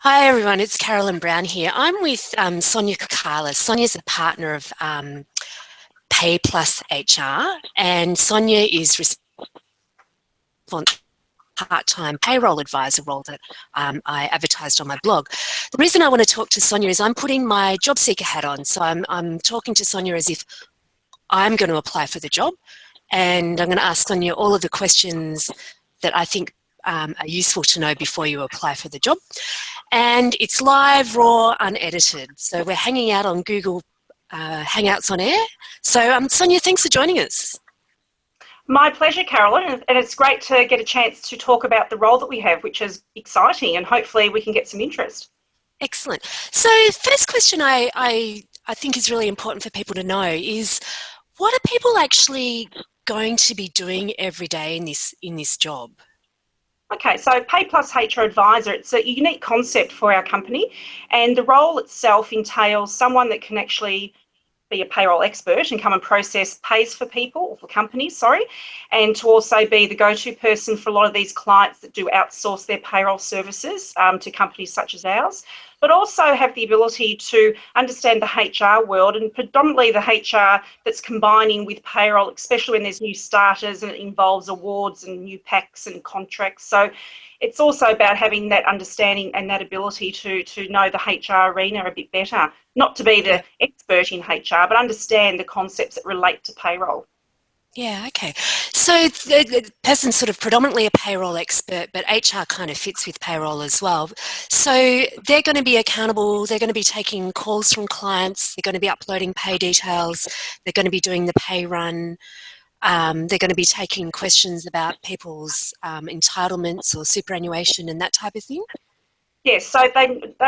Hi everyone, it's Carolyn Brown here. I'm with Sonia Kokkalos. Sonia's a partner of PayPlusHR, and Sonia is responsible part-time payroll advisor role that I advertised on my blog. The reason I want to talk to Sonia is I'm putting my job seeker hat on, so I'm talking to Sonia as if I'm going to apply for the job, and I'm going to ask Sonia all of the questions that I think are useful to know before you apply for the job. And it's live, raw, unedited. So we're hanging out on Google Hangouts on air. So Sonia, thanks for joining us. My pleasure, Carolyn, and it's great to get a chance to talk about the role that we have, which is exciting, and hopefully we can get some interest. Excellent. So first question I think is really important for people to know is, what are people actually going to be doing every day in this job? Okay, so PayPlusHR Adviser, it's a unique concept for our company, and the role itself entails someone that can actually be a payroll expert and come and process pays for people, or for companies, and to also be the go-to person for a lot of these clients that do outsource their payroll services to companies such as ours, but also have the ability to understand the HR world, and predominantly the HR that's combining with payroll, especially when there's new starters and it involves awards and new packs and contracts. So it's also about having that understanding and that ability to know the HR arena a bit better, not to be the expert in HR, but understand the concepts that relate to payroll. Yeah, okay. So the person's sort of predominantly a payroll expert, but HR kind of fits with payroll as well. So they're going to be accountable, they're going to be taking calls from clients, they're going to be uploading pay details, they're going to be doing the pay run, they're going to be taking questions about people's entitlements or superannuation and that type of thing. Yes, so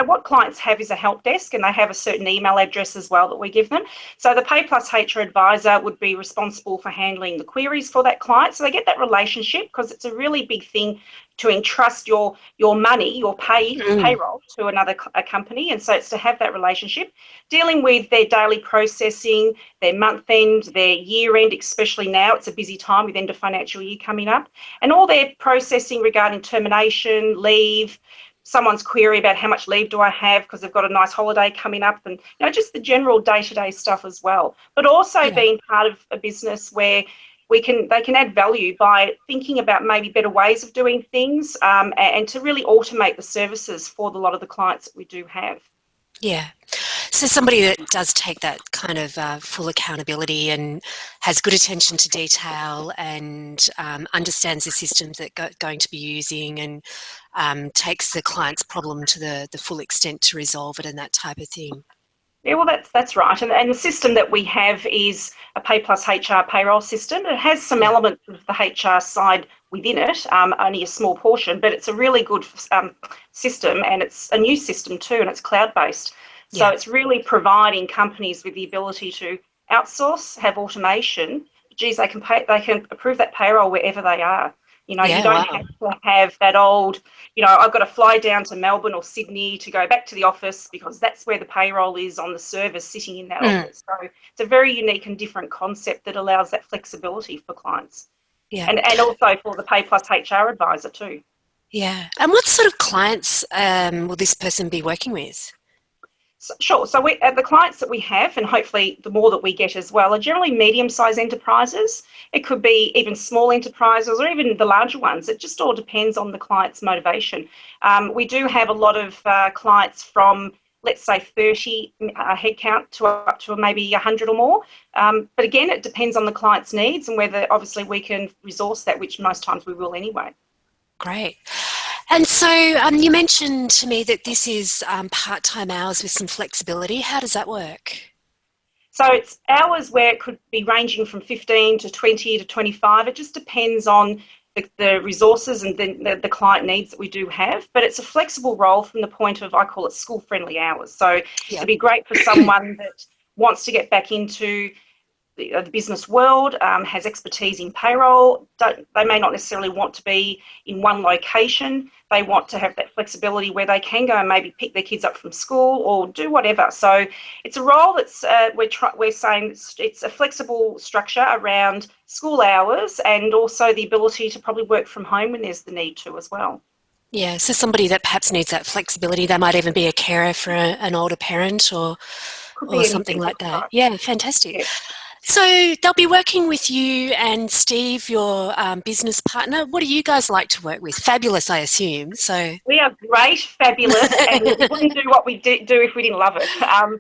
what clients have is a help desk, and they have a certain email address as well that we give them. So the PayPlusHR Adviser would be responsible for handling the queries for that client. So they get that relationship, because it's a really big thing to entrust your money, your payroll to a company. And so it's to have that relationship, dealing with their daily processing, their month end, their year end, especially now. It's a busy time with end of financial year coming up, and all their processing regarding termination, leave, someone's query about how much leave do I have because they've got a nice holiday coming up, and just the general day-to-day stuff as well. But also being part of a business where they can add value by thinking about maybe better ways of doing things, and to really automate the services for a lot of the clients that we do have. Yeah. So somebody that does take that kind of full accountability and has good attention to detail and understands the systems that going to be using, and takes the client's problem to the full extent to resolve it and that type of thing. Yeah, well, that's right. And the system that we have is a PayPlusHR payroll system. It has some elements of the HR side within it, only a small portion, but it's a really good system, and it's a new system too, and it's cloud-based. So it's really providing companies with the ability to outsource, have automation. Geez, they can approve that payroll wherever they are. You don't have to have that old, I've got to fly down to Melbourne or Sydney to go back to the office, because that's where the payroll is on the server sitting in that office. So it's a very unique and different concept that allows that flexibility for clients. Yeah. And also for the PayPlusHR Adviser too. Yeah. And what sort of clients will this person be working with? Sure. So the clients that we have, and hopefully the more that we get as well, are generally medium-sized enterprises. It could be even small enterprises, or even the larger ones. It just all depends on the client's motivation. We do have a lot of clients from, let's say, 30 headcount to up to maybe 100 or more. But again, it depends on the client's needs and whether obviously we can resource that, which most times we will anyway. Great. And so you mentioned to me that this is part-time hours with some flexibility. How does that work? So it's hours where it could be ranging from 15 to 20 to 25. It just depends on the resources and the client needs that we do have. But it's a flexible role from the point of, I call it school-friendly hours. So it'd be great for someone that wants to get back into the business world, has expertise in payroll. They may not necessarily want to be in one location. They want to have that flexibility where they can go and maybe pick their kids up from school or do whatever. So it's a role that's we're saying it's a flexible structure around school hours, and also the ability to probably work from home when there's the need to as well. Yeah, so somebody that perhaps needs that flexibility, they might even be a carer for an older parent Could or be something anything, like that's that. right. Yeah, fantastic. Yeah. So they'll be working with you and Steve, your business partner. What do you guys like to work with? Fabulous, I assume. So We are great, fabulous, and we wouldn't do what we do if we didn't love it.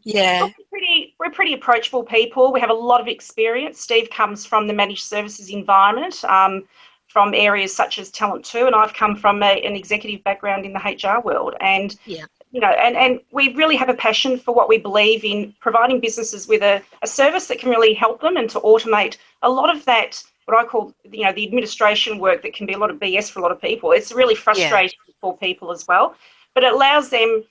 yeah, Look, we're pretty approachable people. We have a lot of experience. Steve comes from the managed services environment, from areas such as Talent 2, and I've come from an executive background in the HR world. And yeah, and we really have a passion for what we believe in, providing businesses with a service that can really help them and to automate a lot of that, what I call, the administration work that can be a lot of BS for a lot of people. It's really yeah, frustrating for people as well, but it allows them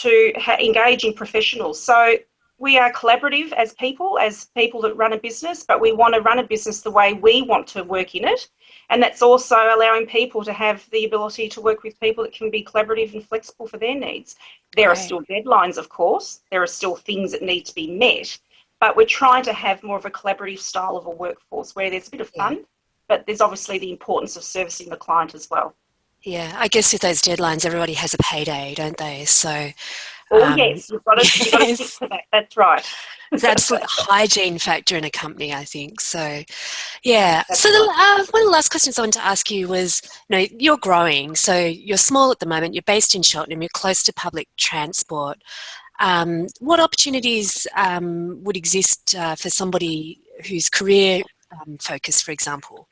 to engage in professionals. So we are collaborative as people that run a business, but we want to run a business the way we want to work in it. And that's also allowing people to have the ability to work with people that can be collaborative and flexible for their needs. There are great. still deadlines, of course. There are still things that need to be met, but we're trying to have more of a collaborative style of a workforce where there's a bit of Yeah. fun, but there's obviously the importance of servicing the client as well. Yeah, I guess with those deadlines, everybody has a payday, don't they? So, Oh yes, you've got to stick yes, to that. That's right. it's an absolute hygiene factor in a company, I think. So, yeah. That's So, right. one of the last questions I wanted to ask you was, you're growing, so you're small at the moment. You're based in Cheltenham. You're close to public transport. What opportunities would exist for somebody whose career focus, for example?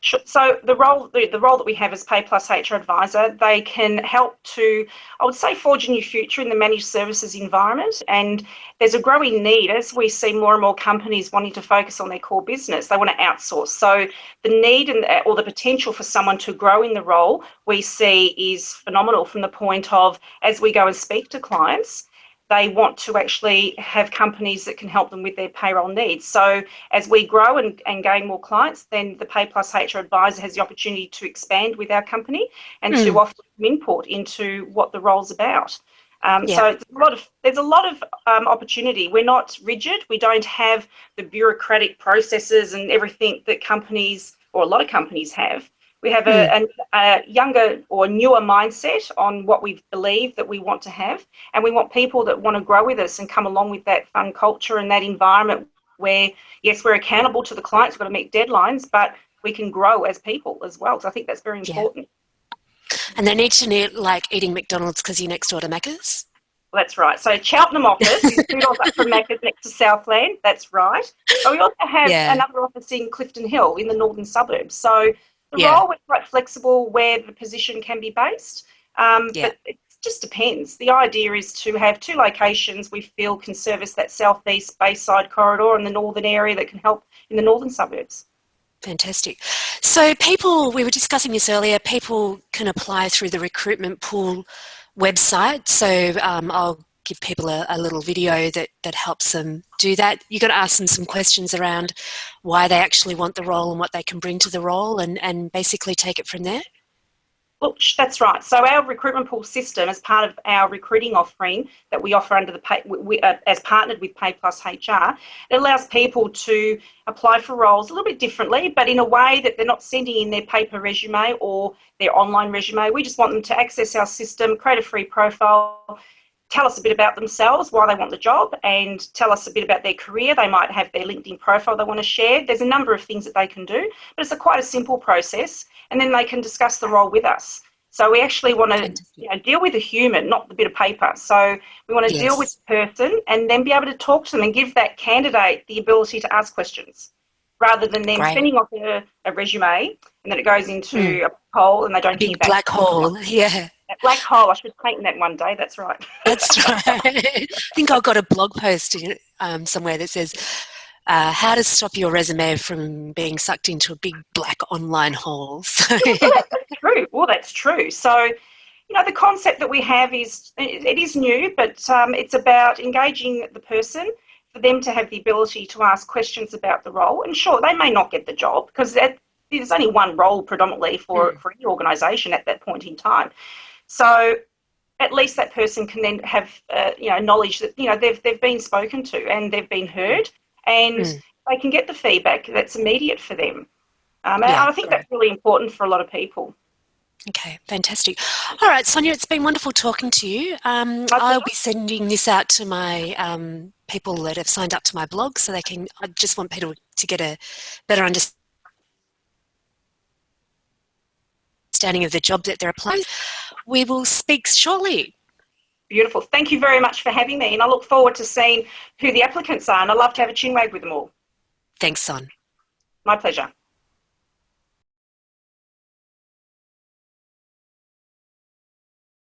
Sure. So the role that we have as Pay Plus HR Advisor, they can help to, I would say, forge a new future in the managed services environment. And there's a growing need as we see more and more companies wanting to focus on their core business. They want to outsource. So the need or the potential for someone to grow in the role we see is phenomenal from the point of, as we go and speak to clients, they want to actually have companies that can help them with their payroll needs. So as we grow and gain more clients, then the Pay Plus HR Advisor has the opportunity to expand with our company and to Mm, offer some input into what the role's about. yeah, So there's a lot of opportunity. We're not rigid. We don't have the bureaucratic processes and everything that companies, or a lot of companies, have. We have mm, a younger or newer mindset on what we believe that we want to have, and we want people that want to grow with us and come along with that fun culture and that environment where, yes, we're accountable to the clients, we've got to meet deadlines, but we can grow as people as well. So I think that's very yeah. important. And they need to need like eating McDonald's because you're next door to Macca's. Well, that's right. So Cheltenham office is 2 doors up from Macca's next to Southland. That's right. But we also have Yeah, another office in Clifton Hill in the northern suburbs. So the yeah, role, we're quite flexible where the position can be based, yeah. but it just depends. The idea is to have 2 locations we feel can service that southeast Bayside corridor and the northern area that can help in the northern suburbs. Fantastic. So people, we were discussing this earlier, people can apply through the recruitment pool website. So I'll give people a little video that helps them do that. You've got to ask them some questions around why they actually want the role and what they can bring to the role and basically take it from there. Well, that's right. So our recruitment pool system, as part of our recruiting offering that we offer under as partnered with Pay Plus HR, it allows people to apply for roles a little bit differently, but in a way that they're not sending in their paper resume or their online resume. We just want them to access our system, create a free profile, tell us a bit about themselves, why they want the job, and tell us a bit about their career. They might have their LinkedIn profile they want to share. There's a number of things that they can do, but it's quite a simple process, and then they can discuss the role with us. So we actually want to Fantastic. deal with the human, not the bit of paper. So we want to deal with Yes. the person and then be able to talk to them and give that candidate the ability to ask questions rather than them Great. sending off a resume and then it goes Mm. into a hole and they A don't hear big back. black hole. Yeah. That black hole, I should paint that one day, that's right. That's right. I think I've got a blog post somewhere that says how to stop your resume from being sucked into a big black online hole. So, Well, that's true. Well, that's true. So, the concept that we have is, it is new, but it's about engaging the person for them to have the ability to ask questions about the role. And sure, they may not get the job because there's only one role predominantly for any organisation at that point in time. So at least that person can then have knowledge that they've been spoken to and they've been heard, and mm, they can get the feedback that's immediate for them. And yeah, I think great. that's really important for a lot of people. Okay, fantastic. All right, Sonia, it's been wonderful talking to you. I'll be sending this out to my people that have signed up to my blog so they can, I just want people to get a better understanding of the job that they're applying. We will speak shortly. Beautiful. Thank you very much for having me, and I look forward to seeing who the applicants are, and I'd love to have a chinwag with them all. Thanks, Son. My pleasure.